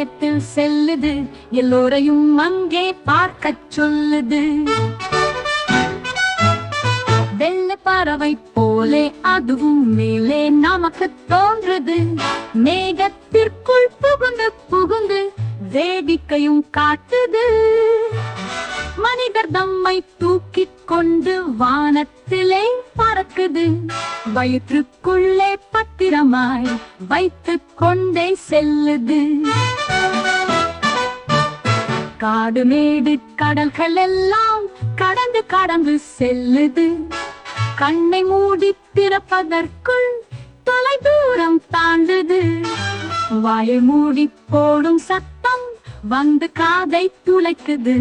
ஆகாயத்தில் செல்லுது, எல்லோரையும் அங்கே பார்க்கச் சொல்லுது. வெள்ளை பறவை போலே அதுவும் மேலே நமக்கு தோன்றுது. மேகத்திற்குள் புகுந்து புகுந்து வேடிக்கையும் காட்டுது. மனிதர் தம்மை தூக்கிக் கொண்டு வானத்திலே பறக்குது. வயிற்றுக்குள்ளே பத்திரமாய் வைத்துக் கொண்டே செல்லுது. காடு மேடு கடல்கள் எல்லாம் கடந்து கடந்து செல்லுது. கண்ணை மூடி திறப்பதற்குள் தொலை தூரம் தாண்டுது. வாயை மூடி போடும் சத்தம் வந்து காதை துளைக்குது.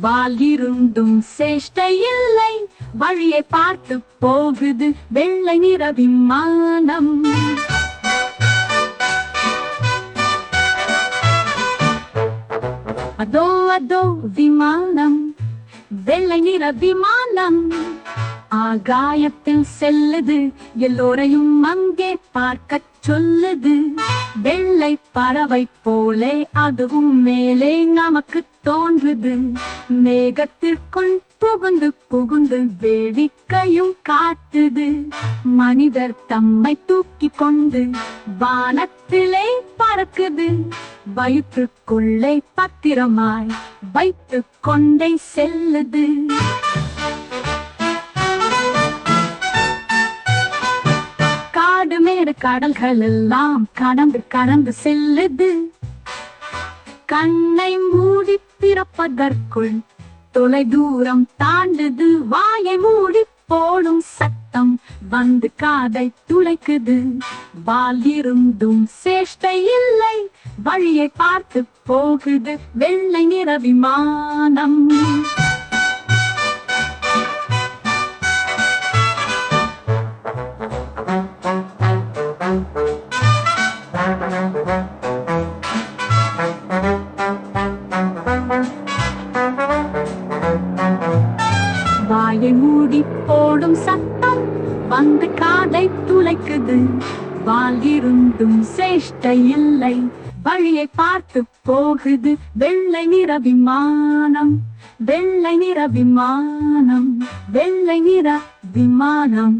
வால் இருந்தும் சேஷ்டை இல்லை, வழியை பார்த்து போகுது வெள்ளை நிற விமானம். அதோ அதோ விமானம், வெள்ளை நிற விமானம் ஆகாயத்தில் செல்லுது, எல்லோரையும் அங்கே பார்க்கச் சொல்லுது. வெள்ளை பறவை போலே அதுவும் மேலே நமக்கு தோன்றுது. மேகத்திற்குள் புகுந்து புகுந்து வேடிக்கையும் காட்டுது. மனிதர் தம்மை தூக்கிக் கொண்டு வானத்திலே பறக்குது. வயிற்றுக்குள்ளே பத்திரமாய் வைத்துக் கொண்டே செல்லுது. காடு மேடு கடல்கள் எல்லாம் கடந்து கடந்து செல்லுது. கண்ணை மூடி திறப்பதற்குள் தொலை தூரம் தாண்டுது. வாயை மூடி போடும் சத்தம் வந்து காதை துளைக்குது. வால் இருந்தும் சேஷ்டை இல்லை, வழியை பார்த்து போகுது வெள்ளை நிற விமானம். வாயை மூடி போடும் சத்தம் வந்து காதை துளைக்குது. வால் இருந்தும் சேஷ்டை இல்லை, வழியை பார்த்து போகுது வெள்ளை நிற விமானம். வெள்ளை நிற விமானம், வெள்ளை நிற விமானம்.